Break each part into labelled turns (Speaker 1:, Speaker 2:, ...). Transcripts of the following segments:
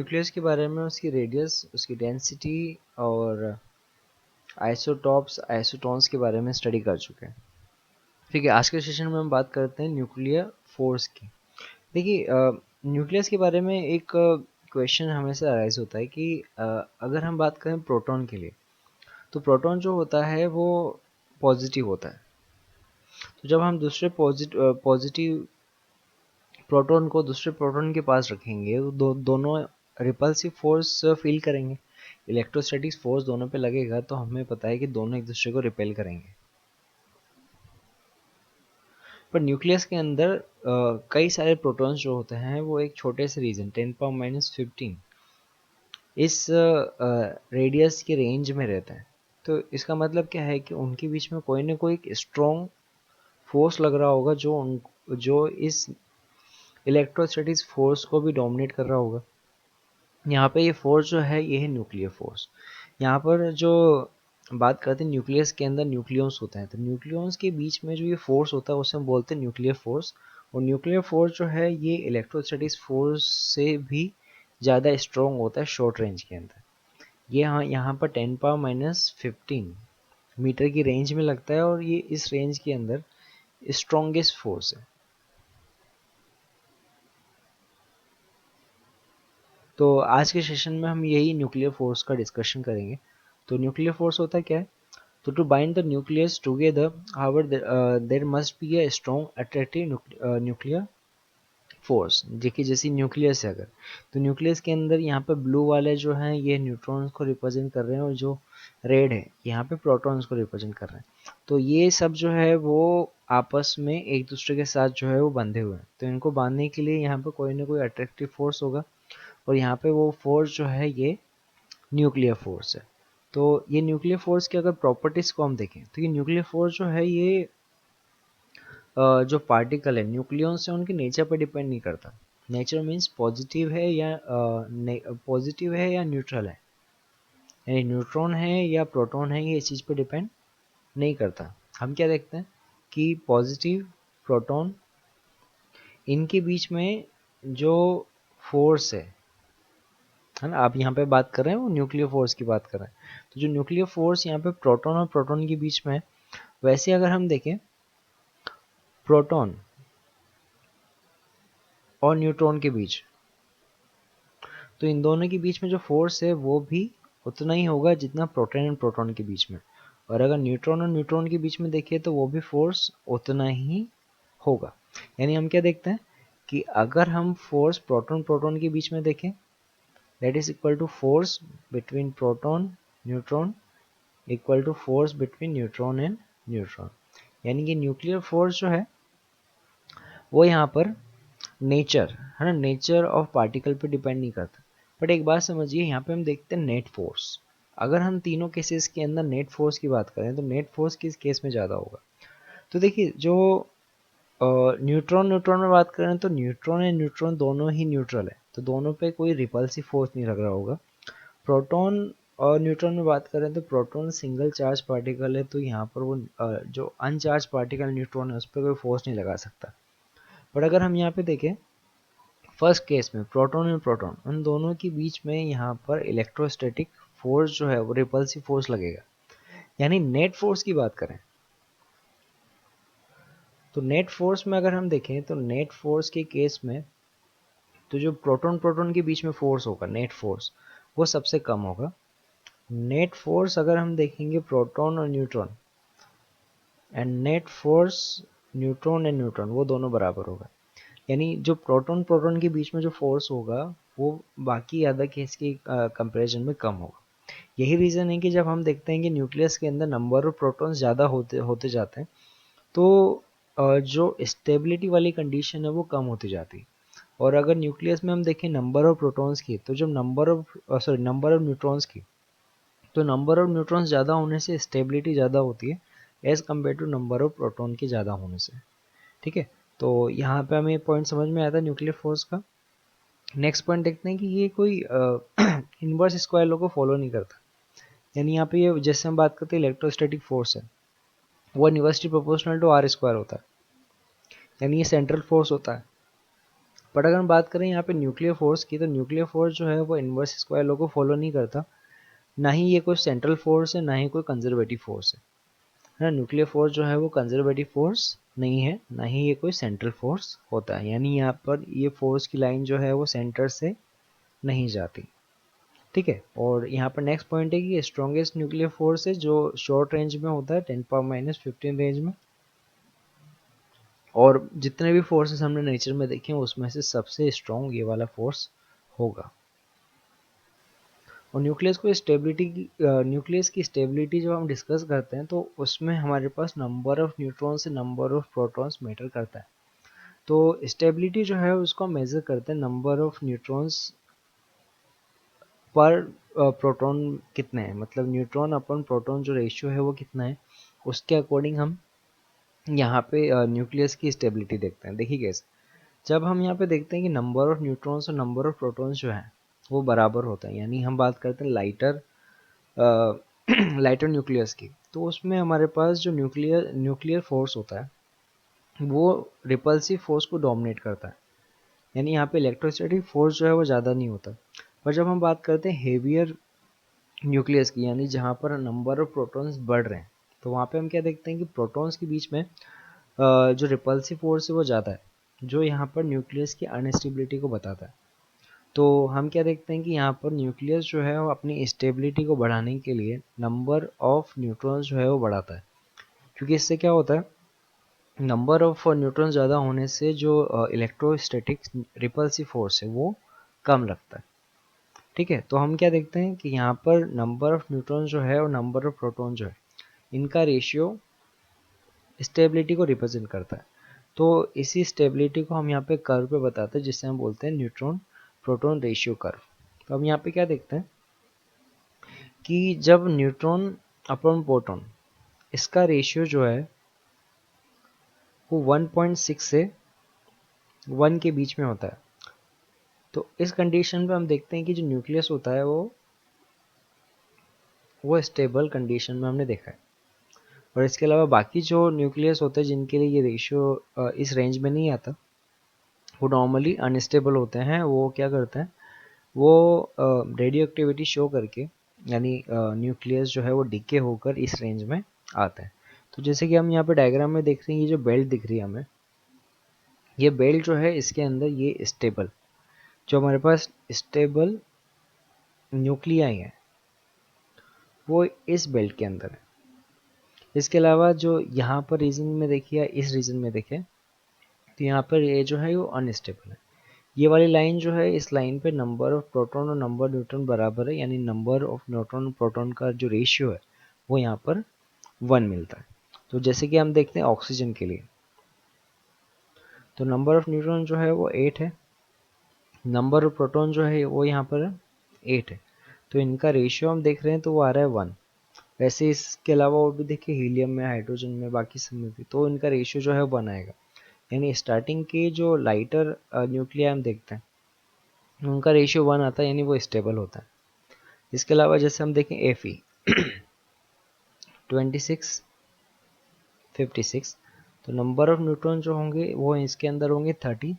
Speaker 1: Nucleus के बारे में उसकी रेडियस, उसकी डेंसिटी और आइसोटॉप्स, आइसोटॉन्स के बारे में स्टडी कर चुके हैं। ठीक है, आज के सेशन में हम बात करते हैं न्यूक्लियर फोर्स की। देखिए, न्यूक्लियस के बारे में एक क्वेश्चन हमेशा अराइज होता है कि अगर हम बात करें प्रोटॉन के लिए, तो प्रोटॉन जो होता है वो पॉजिटिव होता है। तो जब हम दूसरे पॉजिटिव प्रोटॉन को दूसरे प्रोटॉन के पास रखेंगे तो दोनों रिपल्सिव फोर्स फील करेंगे, इलेक्ट्रोस्टैटिक फोर्स दोनों पे लगेगा, तो हमें पता है कि दोनों एक दूसरे को रिपेल करेंगे। पर न्यूक्लियस के अंदर कई सारे प्रोटॉन्स जो होते हैं वो एक छोटे से रीजन 10⁻⁻15 इस रेडियस के रेंज में रहता है। तो इसका मतलब क्या है कि उनके बीच में कोई ना कोई एक स्ट्रॉन्ग फोर्स लग रहा होगा जो इस इलेक्ट्रोस्टैटिक फोर्स को भी डोमिनेट कर रहा होगा। यहाँ पे ये फोर्स जो है ये है न्यूक्लियर फोर्स। यहाँ पर जो बात करते हैं न्यूक्लियस के अंदर न्यूक्लियॉन्स होते हैं, तो न्यूक्लियॉन्स के बीच में जो ये फोर्स होता है उसे हम बोलते हैं न्यूक्लियर फोर्स। और न्यूक्लियर फोर्स जो है ये इलेक्ट्रोस्टैटिक फोर्स से भी ज़्यादा स्ट्रॉन्ग होता है शॉर्ट रेंज के अंदर। ये यहाँ पर 10⁻⁻15 मीटर की रेंज में लगता है और ये इस रेंज के अंदर स्ट्रॉन्गेस्ट फोर्स है। तो आज के सेशन में हम यही न्यूक्लियर फोर्स का डिस्कशन करेंगे। तो न्यूक्लियर फोर्स होता क्या है? तो to bind the nucleus together, however there must be a strong attractive nuclear force. देखिए, जैसे न्यूक्लियस है अगर, तो न्यूक्लियस के अंदर यहाँ पे ब्लू वाले जो हैं ये न्यूट्रॉन्स को रिप्रेजेंट कर रहे हैं और जो रेड है यहाँ पे प्रोटॉन्स को रिप्रेजेंट कर रहे हैं। तो ये सब जो है वो आपस में एक दूसरे के साथ जो है वो बंधे हुए हैं। तो इनको बांधने के लिए यहाँ पे कोई ना कोई अट्रैक्टिव फोर्स होगा और यहाँ पे वो फोर्स जो है ये न्यूक्लियर फोर्स है। तो ये न्यूक्लियर फोर्स की अगर प्रॉपर्टीज को हम देखें तो ये न्यूक्लियर फोर्स जो है ये जो पार्टिकल है न्यूक्लियॉन्स से उनके नेचर पर डिपेंड नहीं करता। नेचर मीन्स पॉजिटिव है या न्यूट्रल है, यानी न्यूट्रॉन है या प्रोटॉन है, ये इस चीज़ पर डिपेंड नहीं करता। हम क्या देखते हैं कि पॉजिटिव प्रोटॉन इनके बीच में जो फोर्स है ना, आप यहाँ पे बात कर रहे हैं वो न्यूक्लियर फोर्स की बात कर रहे हैं। तो जो न्यूक्लियर फोर्स यहाँ पे प्रोटॉन और प्रोटॉन के बीच में है, वैसे अगर हम देखें प्रोटॉन और न्यूट्रॉन के बीच, तो इन दोनों के बीच में जो फोर्स है वो भी उतना ही होगा जितना प्रोटॉन और प्रोटॉन के बीच में। और अगर न्यूट्रॉन और न्यूट्रॉन के बीच में देखिए तो वो भी फोर्स उतना ही होगा। यानी हम क्या देखते हैं कि अगर हम फोर्स प्रोटॉन प्रोटॉन के बीच में देखें, that is equal to force between proton neutron equal to force between neutron and neutron. यानी कि न्यूक्लियर फोर्स जो है वो यहाँ पर नेचर है ना, नेचर ऑफ पार्टिकल पे डिपेंड नहीं करता। बट एक बात समझिए, यहाँ पे हम देखते हैं नेट फोर्स। अगर हम तीनों केसेस के अंदर नेट फोर्स की बात करें तो नेट फोर्स किस केस में ज़्यादा होगा? तो देखिए, जो न्यूट्रॉन न्यूट्रॉन में बात करें तो न्यूट्रॉन एंड न्यूट्रॉन दोनों ही न्यूट्रल है, तो दोनों पे कोई रिपल्सिव फोर्स नहीं लग रहा होगा। प्रोटॉन और न्यूट्रॉन में बात करें तो प्रोटॉन सिंगल चार्ज पार्टिकल है, तो यहाँ पर वो जो अनचार्ज पार्टिकल न्यूट्रॉन है उस पर कोई फोर्स नहीं लगा सकता। बट अगर हम यहाँ पे देखें फर्स्ट केस में प्रोटॉन और प्रोटॉन उन दोनों के बीच में यहाँ पर इलेक्ट्रोस्टैटिक फोर्स जो है वो रिपल्सिव फोर्स लगेगा। यानी नेट फोर्स की बात करें तो नेट फोर्स में अगर हम देखें तो नेट फोर्स के केस में तो जो प्रोटॉन प्रोटॉन के बीच में फोर्स होगा नेट फोर्स वो सबसे कम होगा। नेट फोर्स अगर हम देखेंगे प्रोटॉन और neutron and net force neutron and neutron वो दोनों बराबर होगा। यानी जो प्रोटॉन प्रोटॉन के बीच में जो फोर्स होगा वो बाकी अदर केस के कंपैरिजन में कम होगा। यही रीज़न है कि जब हम देखते हैं कि न्यूक्लियस के अंदर नंबर ऑफ प्रोटॉन्स ज़्यादा होते होते जाते हैं तो जो स्टेबिलिटी वाली कंडीशन है वो कम होती जाती है। और अगर न्यूक्लियस में हम देखें नंबर ऑफ प्रोटॉन्स की, तो जब नंबर ऑफ न्यूट्रॉन्स की, तो नंबर ऑफ न्यूट्रॉन्स ज़्यादा होने से स्टेबिलिटी ज़्यादा होती है as compare to number of proton के ज़्यादा होने से। ठीक है, तो यहाँ पे हमें पॉइंट समझ में आया था न्यूक्लियर फोर्स का। नेक्स्ट पॉइंट देखते हैं कि ये कोई इनवर्स स्क्वायर लॉ को फॉलो नहीं करता। यानी यहाँ पे ये जैसे हम बात करते हैं इलेक्ट्रोस्टैटिक फोर्स है वो inversely proportional to R square होता है। यानी ये सेंट्रल फोर्स होता है बट अगर हम बात करें यहाँ पे न्यूक्लियर फोर्स की, तो न्यूक्लियर फोर्स जो है वो इनवर्स स्क्वायर लॉ को फॉलो नहीं करता, ना ही ये कोई सेंट्रल फोर्स है, ना ही कोई कंजर्वेटिव फोर्स है ना। न्यूक्लियर फोर्स जो है वो कंजर्वेटिव फोर्स नहीं है, ना ही ये कोई सेंट्रल फोर्स होता है, यानी यहाँ पर ये फोर्स की लाइन जो है वो सेंटर से नहीं जाती, ठीक है। और यहाँ पर नेक्स्ट पॉइंट है कि स्ट्रॉन्गेस्ट न्यूक्लियर फोर्स है जो शॉर्ट रेंज में होता है 10⁻⁻15 रेंज में, और जितने भी फोर्सेस हमने नेचर में देखे हैं उसमें से सबसे स्ट्रॉन्ग ये वाला फोर्स होगा। और न्यूक्लियस को स्टेबिलिटी की न्यूक्लियस की स्टेबिलिटी जब हम डिस्कस करते हैं तो उसमें हमारे पास नंबर ऑफ न्यूट्रॉन्स से नंबर ऑफ प्रोटॉन्स मैटर करता है। तो स्टेबिलिटी जो है उसको हम मेजर करते हैं नंबर ऑफ न्यूट्रॉन्स पर प्रोटॉन कितने हैं, मतलब न्यूट्रॉन अपन प्रोटॉन जो रेशियो है वो कितना है, उसके अकॉर्डिंग हम यहाँ पे न्यूक्लियस की स्टेबिलिटी देखते हैं। देखिए कैसे, जब हम यहाँ पे देखते हैं कि नंबर ऑफ न्यूट्रॉन्स और नंबर ऑफ प्रोटॉन्स जो है वो बराबर होता है, यानी हम बात करते हैं लाइटर लाइटर न्यूक्लियस की, तो उसमें हमारे पास जो न्यूक्लियर फोर्स होता है वो रिपल्सिव फोर्स को डोमिनेट करता है, यानी यहाँ पे इलेक्ट्रोस्टैटिक फोर्स जो है वो ज़्यादा नहीं होता। पर जब हम बात करते हैं हेवियर न्यूक्लियस की, यानी जहाँ पर नंबर ऑफ प्रोटॉन्स बढ़ रहे हैं, तो वहाँ पे हम क्या देखते हैं कि प्रोटॉन्स के बीच में जो रिपल्सिव फोर्स है वो ज़्यादा है, जो यहाँ पर न्यूक्लियस की अनस्टेबिलिटी को बताता है। तो हम क्या देखते हैं कि यहाँ पर न्यूक्लियस जो है वो अपनी स्टेबिलिटी को बढ़ाने के लिए नंबर ऑफ न्यूट्रॉन्स जो है वो बढ़ाता है, क्योंकि इससे क्या होता है, नंबर ऑफ न्यूट्रॉन्स ज़्यादा होने से जो इलेक्ट्रोस्टैटिक रिपल्सिव फोर्स है वो कम लगता है, ठीक है। तो हम क्या देखते हैं कि यहाँ पर नंबर ऑफ न्यूट्रॉन जो है और नंबर ऑफ प्रोटॉन जो है इनका रेशियो स्टेबिलिटी को रिप्रेजेंट करता है। तो इसी स्टेबिलिटी को हम यहाँ पे कर्व पे बताते हैं, जिससे हम बोलते हैं न्यूट्रॉन प्रोटॉन रेशियो कर्व। तो हम यहाँ पे क्या देखते हैं कि जब न्यूट्रॉन अपॉन प्रोटॉन इसका रेशियो जो है वो 1.6 से 1 के बीच में होता है, तो इस कंडीशन पे हम देखते हैं कि जो न्यूक्लियस होता है वो स्टेबल कंडीशन में हमने देखा है। और इसके अलावा बाकी जो न्यूक्लियस होते हैं जिनके लिए ये रेशियो इस रेंज में नहीं आता, वो नॉर्मली अनस्टेबल होते हैं। वो क्या करते हैं, वो रेडियो एक्टिविटी शो करके, यानी न्यूक्लियस जो है वो डिके होकर इस रेंज में आता है। तो जैसे कि हम यहाँ पे डायग्राम में देख रहे हैं, ये जो बेल्ट दिख रही है हमें, ये बेल्ट जो है इसके अंदर ये स्टेबल, जो हमारे पास स्टेबल न्यूक्लियाई है वो इस बेल्ट के अंदर है। इसके अलावा जो यहाँ पर रीजन में देखिए, इस रीजन में देखें, तो यहाँ पर ये जो है वो अनस्टेबल है। ये वाली लाइन जो है, इस लाइन पे नंबर ऑफ प्रोटॉन और नंबर न्यूट्रॉन बराबर है, यानी नंबर ऑफ न्यूट्रॉन प्रोटॉन का जो रेशियो है वो यहाँ पर 1 मिलता है। तो जैसे कि हम देखते हैं ऑक्सीजन के लिए, तो नंबर ऑफ न्यूट्रॉन जो है वो 8 है, नंबर ऑफ प्रोटॉन जो है वो यहाँ पर 8 है, तो इनका रेशियो हम देख रहे हैं तो वो आ रहा है 1। वैसे इसके अलावा और भी देखिए हीलियम में, हाइड्रोजन में, बाकी सब में भी, तो इनका रेशियो जो है 1 आएगा। यानी स्टार्टिंग के जो लाइटर न्यूक्लिया हम देखते हैं उनका रेशियो 1 आता है, यानी वो स्टेबल होता है। इसके अलावा जैसे हम देखें Fe 26 56, तो नंबर ऑफ न्यूट्रॉन जो होंगे वो इसके अंदर होंगे 30,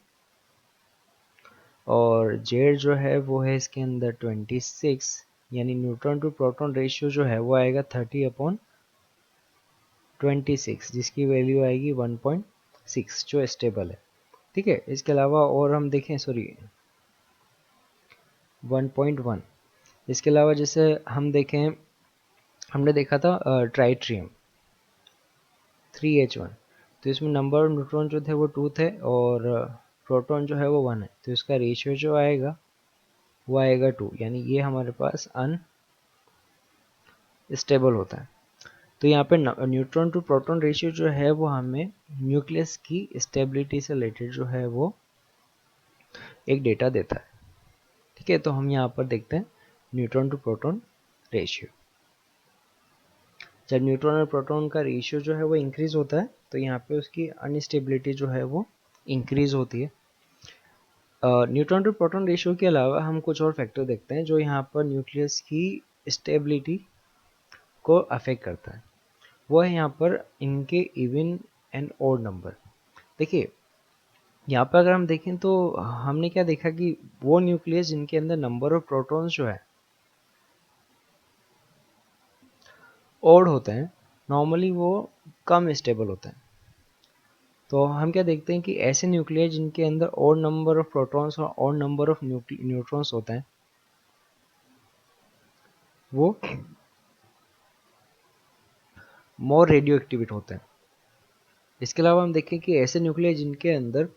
Speaker 1: और जेड जो है वो है इसके अंदर 26, यानी न्यूट्रॉन टू प्रोटॉन रेशियो जो है वो आएगा 30/26, जिसकी वैल्यू आएगी 1.6, जो स्टेबल है, ठीक है। इसके अलावा और हम देखें, सॉरी 1.1। इसके अलावा जैसे हम देखें, हमने देखा था ट्राइट्रियम 3H1, तो इसमें नंबर ऑफ न्यूट्रॉन जो थे वो 2 थे और प्रोटॉन जो है वो 1 है, तो इसका रेशियो जो आएगा वो आएगा 2, यानी ये हमारे पास अनस्टेबल होता है। तो यहाँ पे न्यूट्रॉन टू प्रोटॉन रेशियो जो है वो हमें न्यूक्लियस की स्टेबिलिटी से रिलेटेड जो है वो एक डेटा देता है, ठीक है। तो हम यहाँ पर देखते हैं न्यूट्रॉन टू प्रोटॉन रेशियो। जब न्यूट्रॉन और प्रोटॉन का रेशियो जो है वो इंक्रीज होता है, तो यहाँ पे उसकी अनस्टेबिलिटी जो है वो इंक्रीज होती है। न्यूट्रॉन टू प्रोटॉन रेशियो के अलावा हम कुछ और फैक्टर देखते हैं जो यहाँ पर न्यूक्लियस की स्टेबिलिटी को अफेक्ट करता है। वो है यहाँ पर इनके इवन एंड ऑड नंबर। देखिए यहाँ पर अगर हम देखें तो हमने क्या देखा कि वो न्यूक्लियस जिनके अंदर नंबर ऑफ प्रोटॉन्स जो है ओड होते हैं, नॉर्मली वो कम स्टेबल होते हैं। तो हम क्या देखते हैं कि ऐसे न्यूक्लियस जिनके अंदर ओड नंबर ऑफ प्रोटॉन्स और ओड नंबर ऑफ न्यूट्रॉन्स होते हैं वो मोर रेडियो एक्टिवेट होते हैं। इसके अलावा हम देखें कि ऐसे न्यूक्लियस जिनके अंदर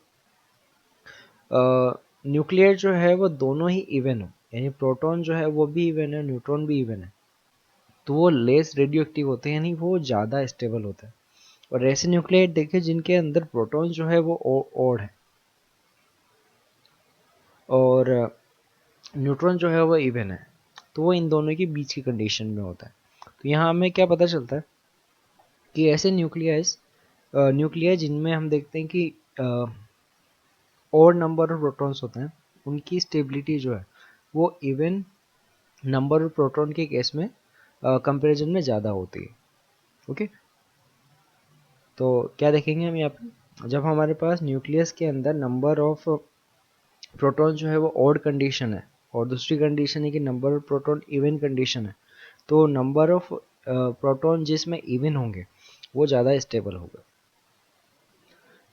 Speaker 1: न्यूक्लियर जो है वो दोनों ही इवन हो, यानी प्रोटॉन जो है वो भी इवन है, न्यूट्रॉन भी इवन है, तो वो लेस रेडियो एक्टिव होते हैं, यानी वो ज़्यादा स्टेबल होता है। और ऐसे न्यूक्लियर देखें जिनके अंदर प्रोटॉन जो है वो ओड है और न्यूट्रॉन जो है वो इवन है, तो वो इन दोनों के बीच की कंडीशन में होता है। तो यहाँ हमें क्या पता चलता है कि ऐसे न्यूक्लियर जिनमें हम देखते हैं कि और नंबर ऑफ प्रोटॉन्स होते हैं, उनकी स्टेबिलिटी जो है वो इवन नंबर ऑफ प्रोटॉन के केस में कंपैरिजन में ज़्यादा होती है। ओके, तो क्या देखेंगे हम यहाँ पे, जब हमारे पास न्यूक्लियस के अंदर नंबर ऑफ प्रोटॉन जो है वो ऑड कंडीशन है और दूसरी कंडीशन है कि number of proton even condition है, तो नंबर ऑफ प्रोटॉन जिसमें इवन होंगे वो ज़्यादा स्टेबल होगा।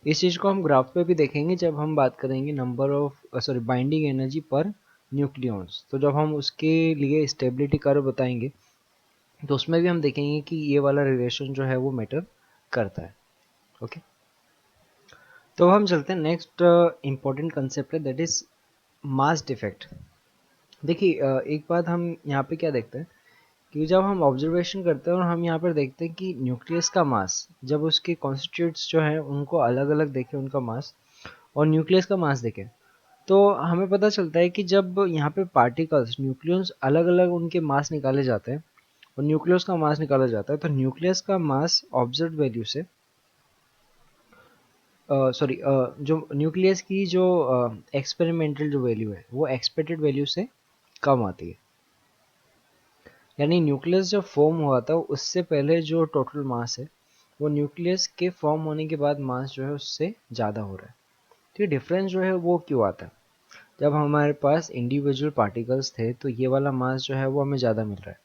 Speaker 1: इस चीज़ को हम ग्राफ पे भी देखेंगे जब हम बात करेंगे नंबर ऑफ बाइंडिंग एनर्जी पर न्यूक्लियॉन्स। तो जब हम उसके लिए स्टेबिलिटी कर्व बताएंगे तो उसमें भी हम देखेंगे कि ये वाला रिलेशन जो है वो मैटर करता है। ओके, तो हम चलते हैं नेक्स्ट इम्पॉर्टेंट कंसेप्ट है, दैट इज मास डिफेक्ट। देखिए एक बात हम यहाँ पे क्या देखते हैं कि जब हम ऑब्जर्वेशन करते हैं और हम यहाँ पर देखते हैं कि न्यूक्लियस का मास, जब उसके कॉन्स्टिट्यूट्स जो हैं उनको अलग अलग देखें उनका मास और न्यूक्लियस का मास देखें, तो हमें पता चलता है कि जब यहाँ पे पार्टिकल्स न्यूक्लियस अलग अलग उनके मास निकाले जाते हैं और न्यूक्लियस का मास निकाला जाता है, तो न्यूक्लियस का मास ऑब्जर्व वैल्यू से जो न्यूक्लियस की जो एक्सपेरिमेंटल जो वैल्यू है वो एक्सपेक्टेड वैल्यू से कम आती है। यानी न्यूक्लियस जब फॉर्म हुआ था उससे पहले जो टोटल मास है वो न्यूक्लियस के फॉर्म होने के बाद मास जो है उससे ज़्यादा हो रहा है। तो ये डिफरेंस जो है वो क्यों आता है? जब हमारे पास इंडिविजुअल पार्टिकल्स थे तो ये वाला मास जो है वो हमें ज़्यादा मिल रहा है,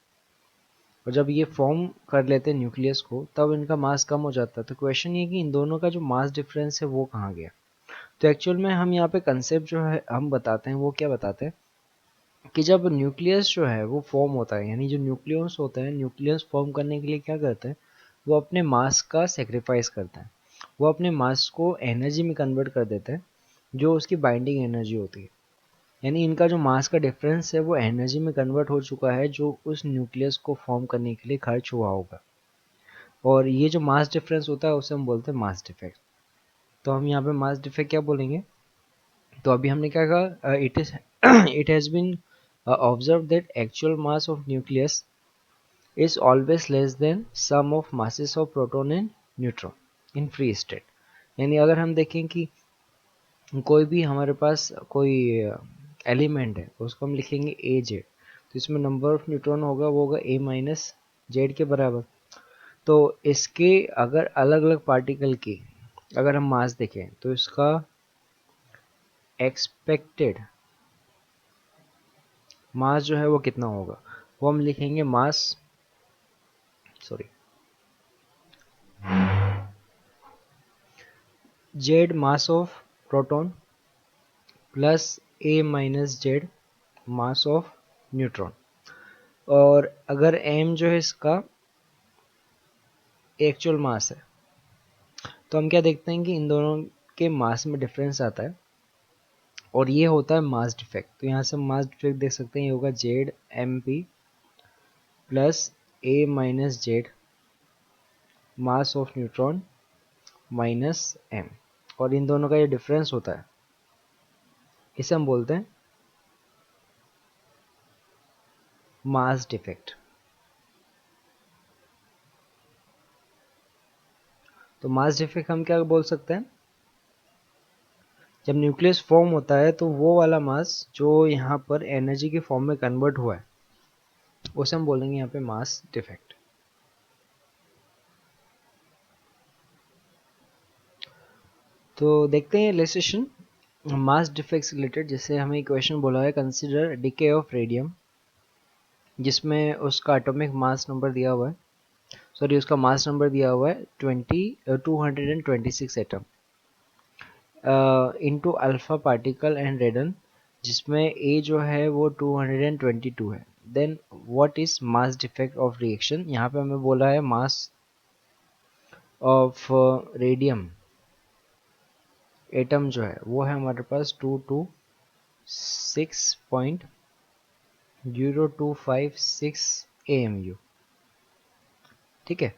Speaker 1: और जब ये फॉर्म कर लेते हैं न्यूक्लियस को तब इनका मास कम हो जाता है। तो क्वेश्चन ये कि इन दोनों का जो मास डिफरेंस है वो कहाँ गया? तो एक्चुअल में हम यहाँ पे कंसेप्ट जो है हम बताते हैं वो क्या बताते हैं कि जब न्यूक्लियस जो है वो फॉर्म होता है, यानी जो न्यूक्लियस होता है, न्यूक्लियस फॉर्म करने के लिए क्या करते हैं, वो अपने मास का सेक्रीफाइस करते हैं, वो अपने मास को एनर्जी में कन्वर्ट कर देते हैं जो उसकी बाइंडिंग एनर्जी होती है। यानी इनका जो मास का डिफरेंस है वो एनर्जी में कन्वर्ट हो चुका है जो उस न्यूक्लियस को फॉर्म करने के लिए खर्च हुआ होगा, और ये जो मास डिफरेंस होता है उसे हम बोलते हैं मास डिफेक्ट। तो हम यहाँ पे मास डिफेक्ट क्या बोलेंगे? तो अभी हमने क्या कहा, it has been observed that actual mass of nucleus is always less than sum of masses of proton and neutron in free state। यानी अगर हम देखें कि कोई भी हमारे पास कोई एलिमेंट है उसको हम लिखेंगे ए जेड, तो इसमें नंबर ऑफ न्यूट्रॉन होगा वो होगा ए माइनस जेड के बराबर। तो इसके अगर अलग अलग पार्टिकल की अगर हम मास देखें तो इसका एक्सपेक्टेड मास जो है वो कितना होगा, वो हम लिखेंगे mass sorry Z mass of proton plus A minus Z mass of neutron. और अगर एम जो है इसका एक्चुअल मास है, तो हम क्या देखते हैं कि इन दोनों के मास में डिफरेंस आता है और ये होता है मास डिफेक्ट। तो यहाँ से हम मास डिफेक्ट देख सकते हैं, ये होगा Z M P plus A minus Z mass of neutron minus M, और इन दोनों का ये डिफरेंस होता है इसे हम बोलते हैं मास डिफेक्ट। तो मास डिफेक्ट हम क्या बोल सकते हैं, जब न्यूक्लियस फॉर्म होता है तो वो वाला मास जो यहाँ पर एनर्जी के फॉर्म में कन्वर्ट हुआ है उसे हम बोलेंगे यहाँ पे मास डिफेक्ट। तो देखते हैं इलस्ट्रेशन मास डिफेक्ट से रिलेटेड। जैसे हमें क्वेश्चन बोला है कंसिडर डिके ऑफ रेडियम, जिसमें उसका एटॉमिक मास नंबर दिया हुआ है, सॉरी उसका मास नंबर दिया हुआ है 226 atom into alpha particle and radon, जिसमें ए जो है वो 222 है। Then what is mass defect of reaction. यहाँ पे हमें बोला है मास ऑफ रेडियम एटम जो है वो है हमारे पास 226.0256 AMU। ठीक है,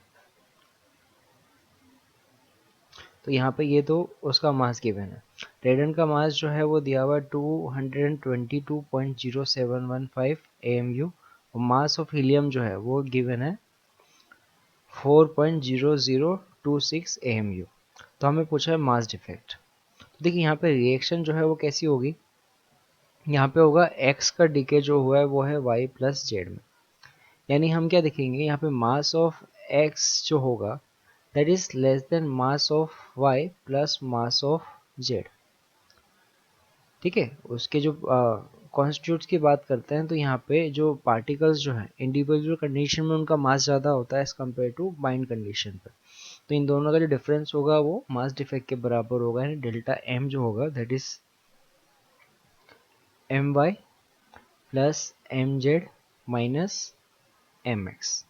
Speaker 1: तो यहाँ पे ये तो उसका मास गिवन है। रेडन का मास जो है वो दिया हुआ 222.0715 AMU, और मास ऑफ हीलियम जो है वो गिवन है 4.0026 AMU। तो हमें पूछा है मास डिफेक्ट। तो देखिए यहाँ पे रिएक्शन जो है वो कैसी होगी, यहाँ पे होगा x का डीके जो हुआ है वो है y प्लस जेड में, यानी हम क्या देखेंगे यहाँ पे मास ऑफ x जो होगा that is less then mass of y plus mass of z। ठीक है, उसके जो कॉन्स्टिट्यूट्स की बात करते हैं तो यहाँ पे जो पार्टिकल्स जो हैं इंडिविजुअल कंडीशन में उनका मास ज़्यादा होता है as compare to bind condition पर। तो इन दोनों का जो डिफरेंस होगा वो मास डिफेक्ट के बराबर होगा, यानी डेल्टा m जो होगा that is my plus mz minus mx।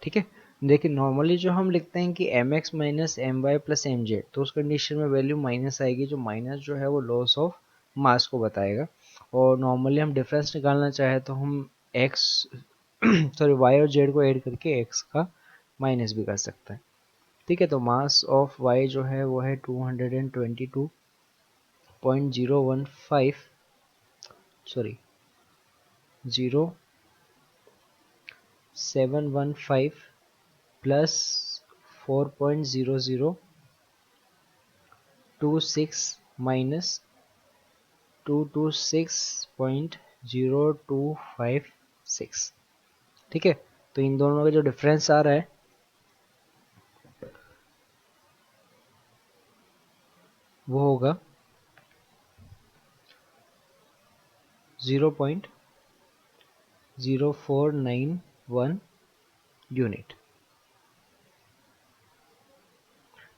Speaker 1: ठीक है, देखिए नॉर्मली जो हम लिखते हैं कि mx minus my plus mz, तो उस कंडीशन में वैल्यू माइनस आएगी, जो माइनस जो है वो लॉस ऑफ मास को बताएगा। और नॉर्मली हम डिफरेंस निकालना चाहे तो हम x सॉरी y और z को ऐड करके x का माइनस भी कर सकते हैं। ठीक है, तो मास ऑफ y जो है वो है 222.015 सॉरी 0715 प्लस 4.0026 माइनस 226.0256। ठीक है, तो इन दोनों का जो डिफरेंस आ रहा है वो होगा 0.0491 यूनिट।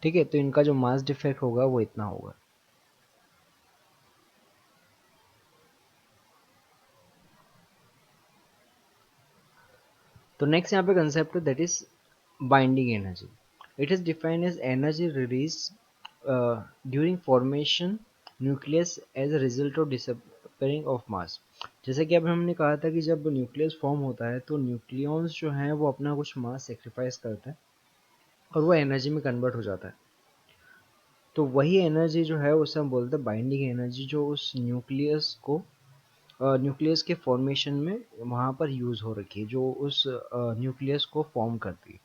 Speaker 1: ठीक है, तो इनका जो मास डिफेक्ट होगा वो इतना होगा। तो नेक्स्ट यहाँ पे कंसेप्ट है that is binding energy. It is defined as energy release during formation nucleus as a result of disappearing of mass. जैसे कि अभी हमने कहा था कि जब न्यूक्लियस फॉर्म होता है तो न्यूक्लियॉन्स जो हैं वो अपना कुछ मास सेक्रीफाइस करते हैं और वो एनर्जी में कन्वर्ट हो जाता है। तो वही एनर्जी जो है उसे हम बोलते हैं बाइंडिंग एनर्जी, जो उस न्यूक्लियस को न्यूक्लियस के फॉर्मेशन में वहाँ पर यूज़ हो रखी है, जो उस न्यूक्लियस को फॉर्म करती है।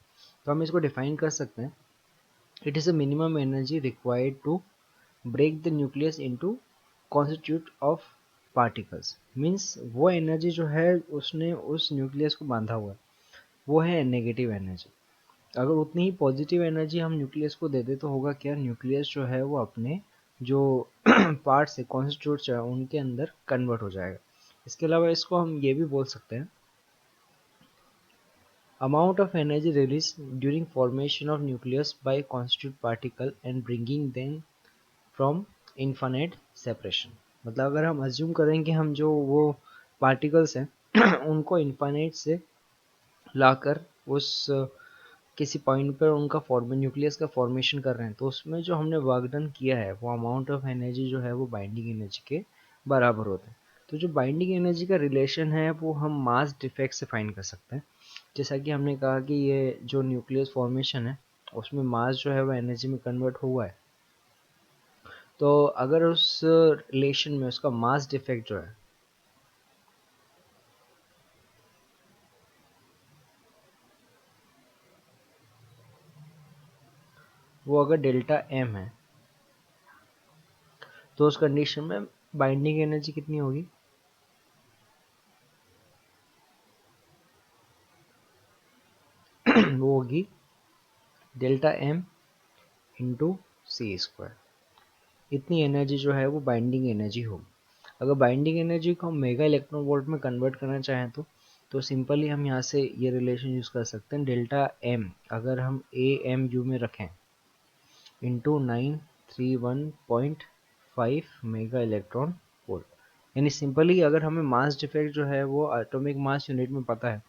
Speaker 1: तो हम इसको डिफाइन कर सकते हैं, it is a minimum energy required to break the nucleus into constitute of particles. Means वो एनर्जी जो है उसने उस न्यूक्लियस को बांधा हुआ है वो है नेगेटिव एनर्जी। अगर उतनी ही पॉजिटिव एनर्जी हम न्यूक्लियस को दे दे तो होगा क्या, न्यूक्लियस जो है वो अपने जो पार्ट्स है कॉन्स्टिट्यूट्स है उनके अंदर कन्वर्ट हो जाएगा। इसके अलावा इसको हम ये भी बोल सकते हैं amount of energy released during formation of nucleus by constituent particle and bringing them from infinite separation। मतलब अगर हम अज्यूम करें कि हम जो वो पार्टिकल्स हैं उनको इन्फाइनाइट से लाकर उस किसी पॉइंट पर उनका न्यूक्लियस का फॉर्मेशन कर रहे हैं, तो उसमें जो हमने वर्क डन किया है वो अमाउंट ऑफ एनर्जी जो है वो बाइंडिंग एनर्जी के बराबर होता है। तो जो बाइंडिंग एनर्जी का रिलेशन है वो हम मास डिफेक्ट से फाइंड कर सकते हैं। जैसा कि हमने कहा कि ये जो न्यूक्लियस फॉर्मेशन है उसमें मास जो है वो एनर्जी में कन्वर्ट हुआ है, तो अगर उस रिलेशन में उसका मास डिफेक्ट जो है वो अगर डेल्टा एम है तो उस कंडीशन में बाइंडिंग एनर्जी कितनी होगी, वो होगी डेल्टा एम इंटू सी स्क्वायर। इतनी एनर्जी जो है वो बाइंडिंग एनर्जी होगी। अगर बाइंडिंग एनर्जी को हम मेगा इलेक्ट्रॉन वोल्ट में कन्वर्ट करना चाहें तो सिंपली हम यहाँ से ये रिलेशन यूज़ कर सकते हैं, डेल्टा एम अगर हम ए एम यू में रखें इंटू 931.5 मेगा इलेक्ट्रॉन वोल्ट, यानी सिंपली अगर हमें मास डिफेक्ट जो है वो एटॉमिक मास यूनिट में पता है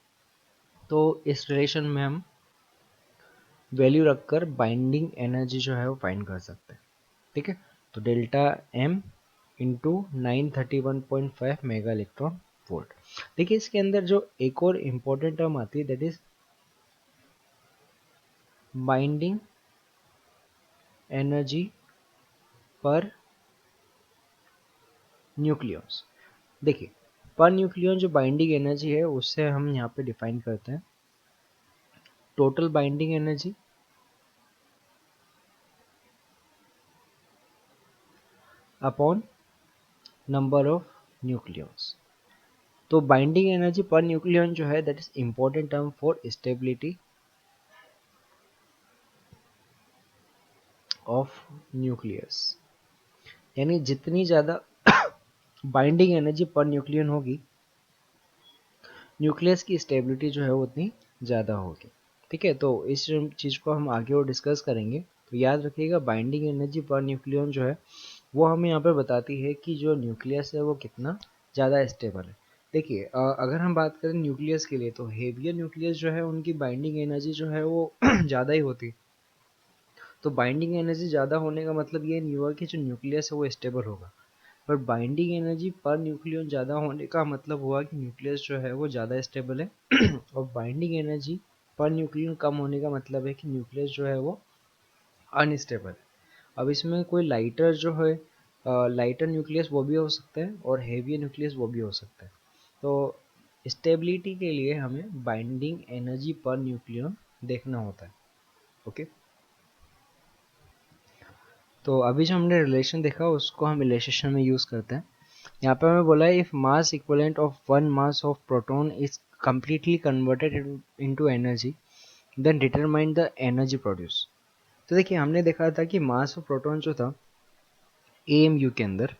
Speaker 1: तो इस रिलेशन में हम वैल्यू रखकर बाइंडिंग एनर्जी जो है वो फाइंड कर सकते हैं। ठीक है, तो delta M into 931.5 mega electron volt. देखिए इसके अंदर जो एक और इम्पोर्टेंट टर्म आती है दैट इज बाइंडिंग एनर्जी पर न्यूक्लियॉन्स। देखिए पर न्यूक्लियन जो बाइंडिंग एनर्जी है उससे हम यहाँ पे डिफाइन करते हैं total binding energy upon number of nucleons. तो बाइंडिंग एनर्जी पर न्यूक्लियन जो है that is important term for stability of nucleus, यानी जितनी ज़्यादा बाइंडिंग एनर्जी पर न्यूक्लियन होगी न्यूक्लियस की स्टेबिलिटी जो है वो उतनी ज़्यादा होगी। ठीक है, तो इस चीज़ को हम आगे और डिस्कस करेंगे। तो याद रखिएगा बाइंडिंग एनर्जी पर न्यूक्लियन जो है वो हमें यहाँ पर बताती है कि जो न्यूक्लियस है वो कितना ज़्यादा स्टेबल है। देखिए अगर हम बात करें न्यूक्लियस के लिए तो हेवियर न्यूक्लियस जो है उनकी बाइंडिंग एनर्जी जो है वो ज़्यादा ही होती। तो बाइंडिंग एनर्जी ज़्यादा होने का मतलब ये नहीं हुआ कि जो न्यूक्लियस है वो स्टेबल होगा, पर बाइंडिंग एनर्जी पर न्यूक्लियन ज़्यादा होने का मतलब हुआ कि न्यूक्लियस जो है वो ज़्यादा स्टेबल है और बाइंडिंग एनर्जी पर न्यूक्लियन कम होने का मतलब है कि न्यूक्लियस जो है वो अनस्टेबल है। अब इसमें कोई लाइटर जो है लाइटर न्यूक्लियस वो भी हो सकता है और हेवियर न्यूक्लियस वो भी हो सकता है। तो स्टेबिलिटी के लिए हमें बाइंडिंग एनर्जी पर न्यूक्लियन देखना होता है। ओके, तो अभी जो हमने रिलेशन देखा उसको हम रिलेशन में यूज़ करते हैं। यहाँ पे हमें बोला है if mass equivalent of one mass of proton is completely converted into energy then determine the energy produce. तो देखिए हमने देखा था कि मास ऑफ प्रोटॉन जो था एएमयू के अंदर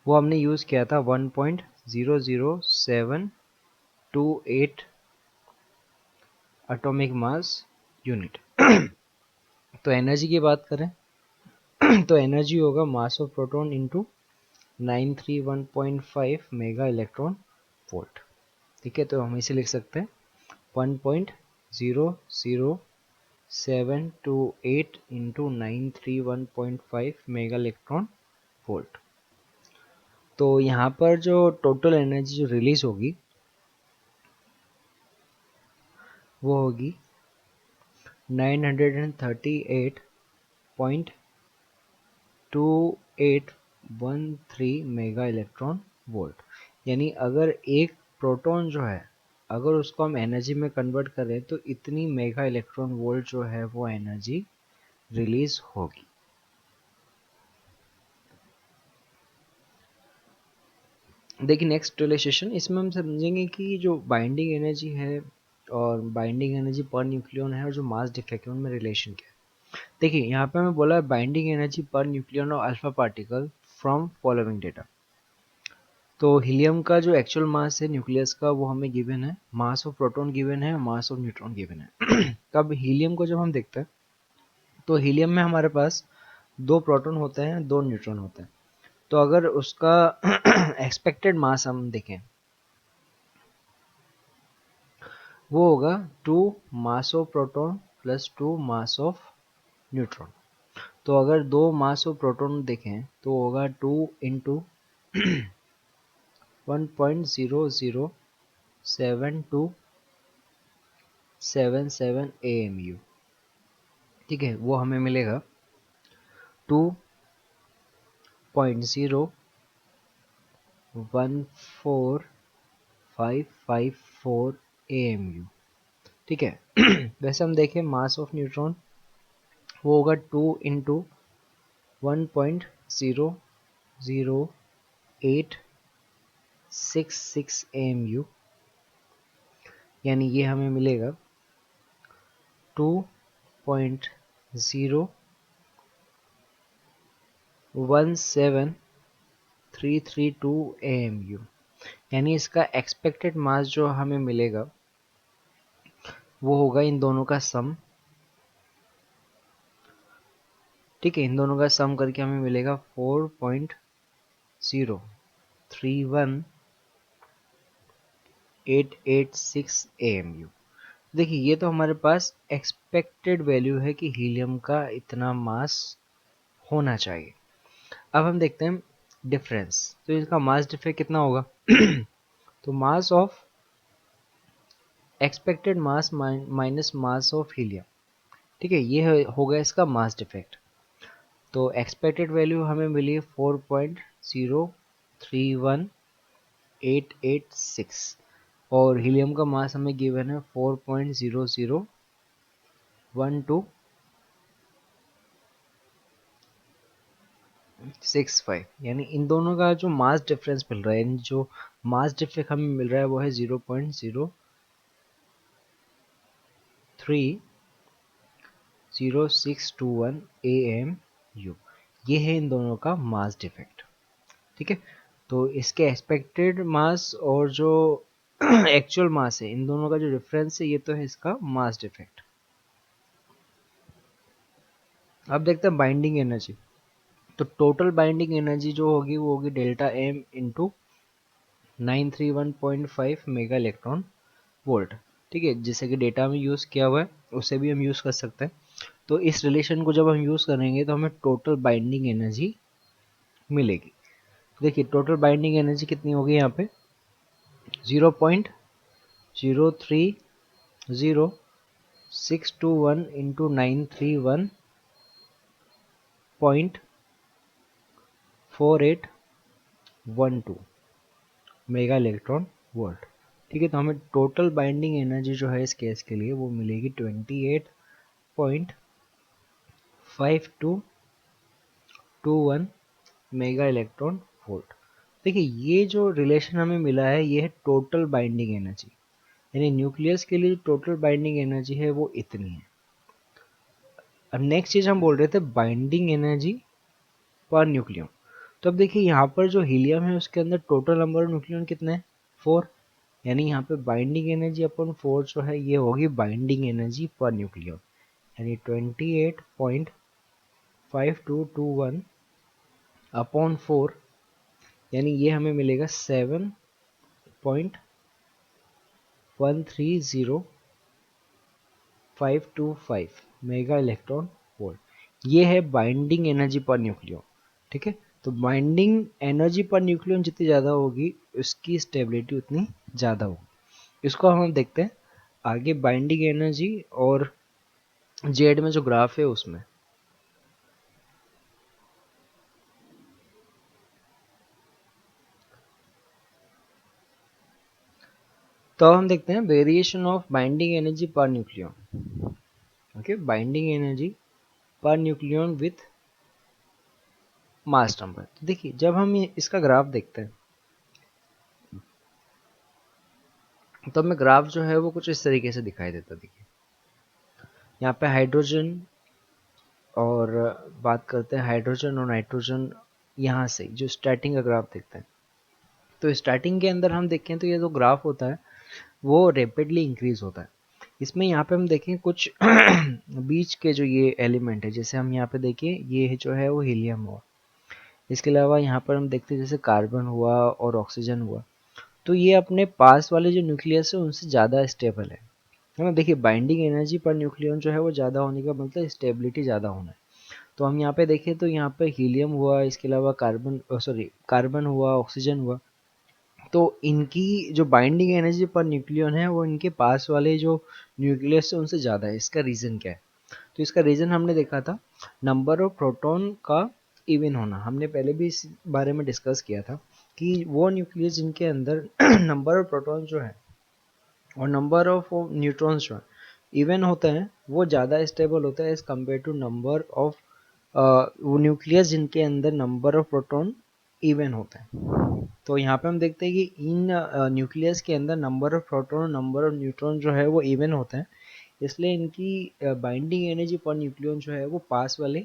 Speaker 1: वो हमने यूज़ किया था 1.00728 एटॉमिक मास यूनिट। तो एनर्जी की बात करें तो एनर्जी होगा मास of proton into 931.5 mega electron volt. ठीक है, तो हम इसे लिख सकते हैं 1.00728 इंटू 931.5 मेगा इलेक्ट्रॉन वोल्ट। तो यहाँ पर जो टोटल एनर्जी जो रिलीज होगी वो होगी 938.2813 मेगा इलेक्ट्रॉन वोल्ट। यानी अगर एक प्रोटॉन जो है अगर उसको हम एनर्जी में कन्वर्ट करें तो इतनी मेगा इलेक्ट्रॉन वोल्ट जो है वो एनर्जी रिलीज होगी। देखिए नेक्स्ट रिलेशन इसमें हम समझेंगे कि जो बाइंडिंग एनर्जी है और बाइंडिंग एनर्जी पर न्यूक्लियन है और जो मास डिफेक्ट है उनमें रिलेशन क्या है। देखिए यहाँ पे हमें बोला है बाइंडिंग एनर्जी पर न्यूक्लियन और alpha particle from following data. तो हीलियम का जो एक्चुअल मास है न्यूक्लियस का वो हमें गिवन है, मास ऑफ प्रोटॉन गिवन है, मास ऑफ न्यूट्रॉन गिवन है। तब हीलियम को जब हम देखते हैं तो हीलियम में हमारे पास दो प्रोटॉन होते हैं दो न्यूट्रॉन होते हैं। तो अगर उसका एक्सपेक्टेड मास हम देखें वो होगा 2 मास of proton plus 2 mass of neutron. तो अगर दो मास ऑफ प्रोटॉन देखें तो होगा 2 इंटू 1.00727 AMU। ठीक है, वो हमें मिलेगा 2.0145554 AMU। ठीक है, वैसे हम देखें मास ऑफ न्यूट्रॉन वो होगा 2 इंटू 1.00866 AMU। यानी ये हमें मिलेगा 2.017332 AMU। यानी इसका एक्सपेक्टेड मास जो हमें मिलेगा वो होगा इन दोनों का सम। ठीक है, इन दोनों का सम करके हमें मिलेगा 4.031886 AMU। देखिए ये तो हमारे पास एक्सपेक्टेड वैल्यू है कि हीलियम का इतना मास होना चाहिए। अब हम देखते हैं डिफरेंस, तो इसका मास डिफरेंस कितना होगा तो mass of expected mass minus mass of helium. ठीक है, ये होगा इसका मास डिफेक्ट। तो एक्सपेक्टेड वैल्यू हमें मिली 4.031886 और हीलियम का मास हमें गिवन है 4.001265। यानी इन दोनों का जो मास डिफरेंस मिल रहा है, यानी जो मास डिफेक्ट हमें मिल रहा है वो है 0.0621 AMU। ये है इन दोनों का मास डिफेक्ट। ठीक है, तो इसके एक्सपेक्टेड मास और जो एक्चुअल मास है, इन दोनों का जो डिफरेंस है ये तो है इसका मास डिफेक्ट। अब देखते हैं बाइंडिंग एनर्जी। तो टोटल बाइंडिंग एनर्जी जो होगी वो होगी delta M into 931.5 mega electron volt. ठीक है, जैसे कि डेटा में यूज़ किया हुआ है उसे भी हम यूज़ कर सकते हैं। तो इस रिलेशन को जब हम यूज़ करेंगे तो हमें टोटल बाइंडिंग एनर्जी मिलेगी। देखिए टोटल बाइंडिंग एनर्जी कितनी होगी यहाँ पे 0.030621 इंटू 931.4812 मेगा इलेक्ट्रॉन वोल्ट। ठीक है, तो हमें टोटल बाइंडिंग एनर्जी जो है इस केस के लिए वो मिलेगी 28.5221 मेगा इलेक्ट्रॉन वोल्ट। देखिए ये जो रिलेशन हमें मिला है ये है टोटल बाइंडिंग एनर्जी, यानी न्यूक्लियस के लिए टोटल बाइंडिंग एनर्जी है वो इतनी है। अब नेक्स्ट चीज हम बोल रहे थे बाइंडिंग एनर्जी पर न्यूक्लियन। तो अब देखिए यहाँ पर जो हीलियम है उसके अंदर टोटल नंबर ऑफ न्यूक्लियन कितने हैं 4, यानी यहाँ पे बाइंडिंग एनर्जी अपन 4 जो है ये होगी बाइंडिंग एनर्जी पर न्यूक्लियन, यानी 28.5221 अपॉन 4, यानी ये हमें मिलेगा 7.130525 मेगा इलेक्ट्रॉन वोल्ट। ये है बाइंडिंग एनर्जी पर न्यूक्लियन। ठीक है, तो बाइंडिंग एनर्जी पर न्यूक्लियन जितनी ज़्यादा होगी उसकी स्टेबिलिटी उतनी ज़्यादा होगी। इसको हम देखते हैं आगे बाइंडिंग एनर्जी और जेड में जो ग्राफ है उसमें। तो हम देखते हैं variation of binding energy per nucleon. Okay, binding energy per nucleon with mass number. तो देखिए जब हम इसका ग्राफ देखते हैं तो हमें ग्राफ जो है वो कुछ इस तरीके से दिखाई देता। देखिए यहाँ पे हाइड्रोजन और बात करते हैं हाइड्रोजन और नाइट्रोजन, यहाँ से जो स्टार्टिंग का ग्राफ देखते हैं तो स्टार्टिंग के अंदर हम देखें तो ये जो ग्राफ होता है वो रैपिडली इंक्रीज होता है। इसमें यहाँ पे हम देखें कुछ बीच के जो ये एलिमेंट है, जैसे हम यहाँ पे देखें ये जो है वो हीलियम हुआ, इसके अलावा यहाँ पर हम देखते हैं जैसे कार्बन हुआ और ऑक्सीजन हुआ, तो ये अपने पास वाले जो न्यूक्लियस है उनसे ज़्यादा स्टेबल है ना। देखिए बाइंडिंग एनर्जी पर न्यूक्लियन जो है वो ज़्यादा होने का मतलब स्टेबिलिटी ज़्यादा होना है। तो हम यहाँ पे देखें तो यहाँ पे हीलियम हुआ, इसके अलावा कार्बन हुआ, ऑक्सीजन हुआ, तो इनकी जो बाइंडिंग एनर्जी पर न्यूक्लियन है वो इनके पास वाले जो न्यूक्लियस है उनसे ज़्यादा है। इसका रीज़न क्या है? तो इसका रीज़न हमने देखा था नंबर ऑफ प्रोटॉन का इवन होना। हमने पहले भी इस बारे में डिस्कस किया था कि वो न्यूक्लियस जिनके अंदर नंबर ऑफ प्रोटॉन जो है और नंबर ऑफ न्यूट्रॉन्स जो है इवन होता है वो ज़्यादा स्टेबल होता है as compare to number of वो न्यूक्लियस जिनके अंदर नंबर ऑफ प्रोटॉन इवन होते हैं। तो यहाँ पे हम देखते हैं कि इन न्यूक्लियस के अंदर number of proton, number of neutron जो है वो इवन होते हैं, इसलिए इनकी बाइंडिंग एनर्जी पर न्यूक्लियन जो है वो पास वाले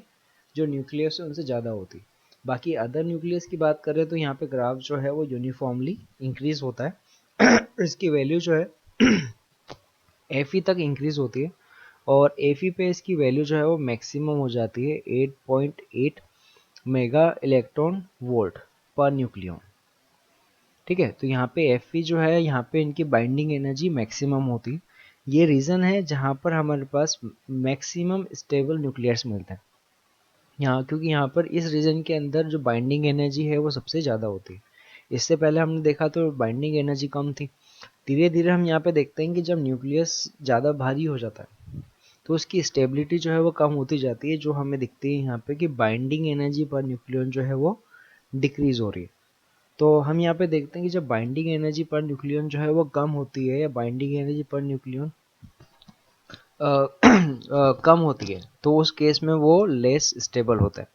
Speaker 1: जो न्यूक्लियस है उनसे ज़्यादा होती है। बाकी अदर न्यूक्लियस की बात करें तो यहाँ पे ग्राफ जो है वो यूनिफॉर्मली इंक्रीज होता है इसकी वैल्यू जो है Fe तक इंक्रीज होती है, और Fe पे इसकी वैल्यू जो है वो मैक्सिमम हो जाती है 8.8 mega electron volt per nucleon. ठीक है, तो यहाँ पे Fe जो है, यहाँ पे इनकी बाइंडिंग एनर्जी मैक्सिमम होती है। ये रीज़न है जहाँ पर हमारे पास मैक्सिमम स्टेबल न्यूक्लियर्स मिलते हैं यहाँ, क्योंकि यहाँ पर इस रीजन के अंदर जो बाइंडिंग एनर्जी है वो सबसे ज़्यादा होती है। इससे पहले हमने देखा तो बाइंडिंग एनर्जी कम थी। धीरे धीरे हम यहाँ पे देखते हैं कि जब न्यूक्लियस ज़्यादा भारी हो जाता है तो उसकी स्टेबिलिटी जो है वो कम होती जाती है, जो हमें दिखती है यहाँ पे कि बाइंडिंग एनर्जी पर न्यूक्लियन जो है वो डिक्रीज हो रही है। तो हम यहाँ पे देखते हैं कि जब बाइंडिंग एनर्जी पर न्यूक्लियन जो है वो कम होती है, या बाइंडिंग एनर्जी पर न्यूक्लियन कम होती है, तो उस केस में वो लेस स्टेबल होता है।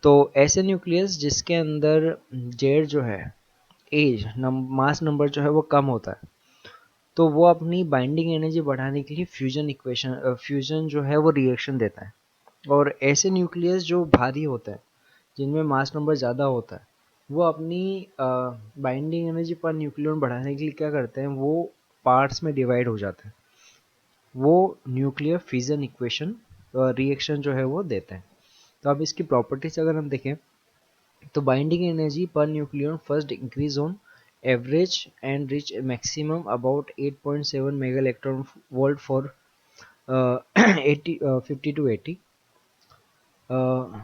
Speaker 1: तो ऐसे न्यूक्लियस जिसके अंदर जेड जो है, एज मास नंबर जो है वो कम होता है, तो वो अपनी बाइंडिंग एनर्जी बढ़ाने के लिए फ्यूजन जो है वो रिएक्शन देता है। और ऐसे न्यूक्लियस जो भारी होता है, जिनमें मास नंबर ज़्यादा होता है, वो अपनी बाइंडिंग एनर्जी पर न्यूक्लियन बढ़ाने के लिए क्या करते हैं, वो पार्ट्स में डिवाइड हो जाते हैं, वो न्यूक्लियर फ्यूजन इक्वेशन रिएक्शन जो है वो देते हैं। तो अब इसकी प्रॉपर्टीज अगर हम देखें तो binding energy per nucleon first increase on average and rich maximum about 8.7 mega electron volt for 50 to 80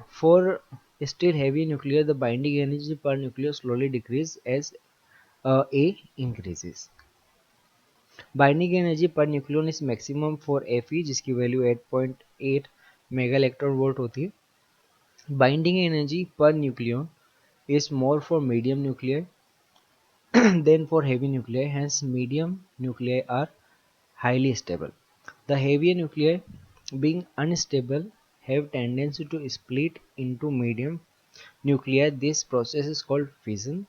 Speaker 1: for still heavy nuclear. The binding energy per nucleus slowly decrease as A increases. Binding energy per nucleon is maximum for Fe, जिसकी value 8.8 mega electron volt होती है. Binding energy per nucleon is more for medium nuclei than for heavy nuclei. Hence, medium nuclei are highly stable. The heavier nuclei, being unstable, have tendency to split into medium nuclei. This process is called fission.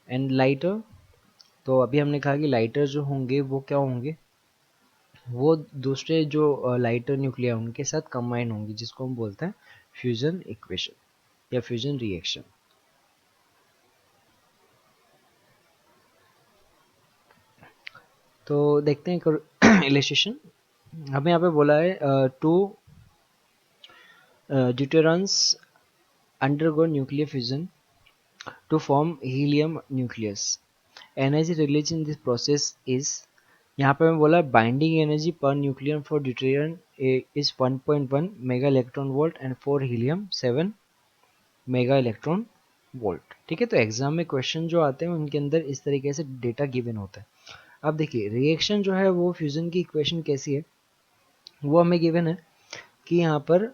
Speaker 1: And lighter, तो अभी हमने कहा कि lighter जो होंगे वो क्या होंगे, वो दूसरे जो लाइटर न्यूक्लिया उनके साथ कंबाइन होंगे, जिसको हम बोलते हैं फ्यूजन इक्वेशन या फ्यूजन रिएक्शन। तो देखते हैं इलस्ट्रेशन। हमें यहाँ पे बोला है to deuterons undergo nuclear fusion to form helium nucleus. Energy released in this process is, यहाँ पे मैं बोला binding energy per nucleon for deuterium is 1.1 mega electron volt and for helium 7 mega electron volt. ठीक है, तो exam में question जो आते हैं उनके अंदर इस तरीके से डेटा गिवन होता है। अब देखिए रिएक्शन जो है वो फ्यूजन की इक्वेशन कैसी है, वो हमें गिवन है कि यहाँ पर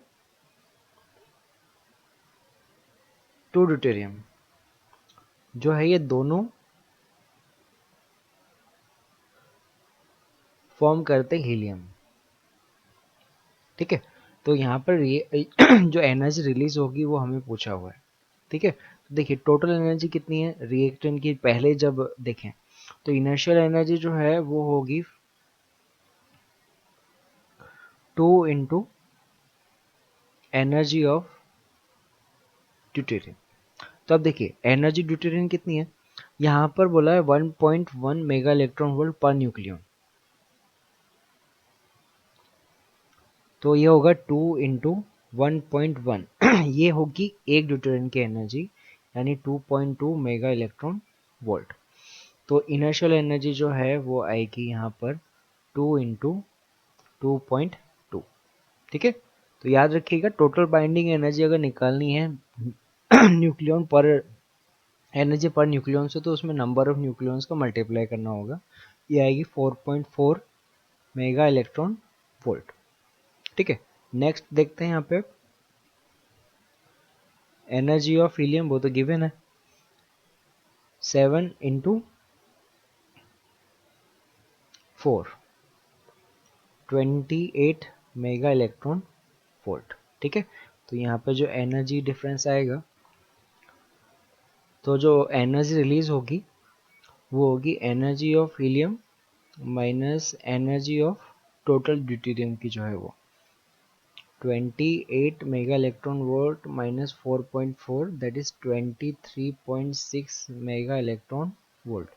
Speaker 1: टू ड्यूटेरियम जो है ये दोनों फॉर्म करते हीलियम। ठीक है, तो यहाँ पर जो एनर्जी रिलीज होगी वो हमें पूछा हुआ है। ठीक है, तो देखिए टोटल एनर्जी कितनी है रिएक्टेंट की, पहले जब देखें तो इनर्शियल एनर्जी जो है वो होगी 2 इंटू एनर्जी ऑफ ड्यूटेरियम। तो अब देखिए एनर्जी ड्यूटेरियम कितनी है, यहाँ पर बोला है 1.1 mega electron volt per nucleon, तो ये होगा 2 इंटू 1.1 ये होगी एक ड्यूटेरियम की एनर्जी, यानी 2.2 मेगा इलेक्ट्रॉन वोल्ट। तो इनर्शियल एनर्जी जो है वो आएगी यहाँ पर 2 इंटू 2.2। ठीक है, तो याद रखिएगा टोटल बाइंडिंग एनर्जी अगर निकालनी है न्यूक्लियन पर एनर्जी पर न्यूक्लियन से, तो उसमें नंबर ऑफ न्यूक्लियंस को मल्टीप्लाई करना होगा, ये आएगी 4.4 मेगा इलेक्ट्रॉन वोल्ट। ठीक है, नेक्स्ट देखते हैं यहाँ पे एनर्जी ऑफ हीलियम, वो तो गिवन है 7 इंटू 4 28 मेगा इलेक्ट्रॉन वोल्ट। ठीक है, तो यहाँ पे जो एनर्जी डिफरेंस आएगा तो जो एनर्जी रिलीज होगी वो होगी energy of helium minus energy of total deuterium की जो है वो 28 mega electron volt minus 4.4 that is 23.6 mega electron volt.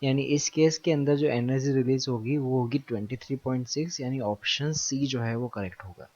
Speaker 1: यानी इस केस के अंदर जो एनर्जी रिलीज होगी वो होगी 23.6, यानी ऑप्शन सी जो है वो करेक्ट होगा।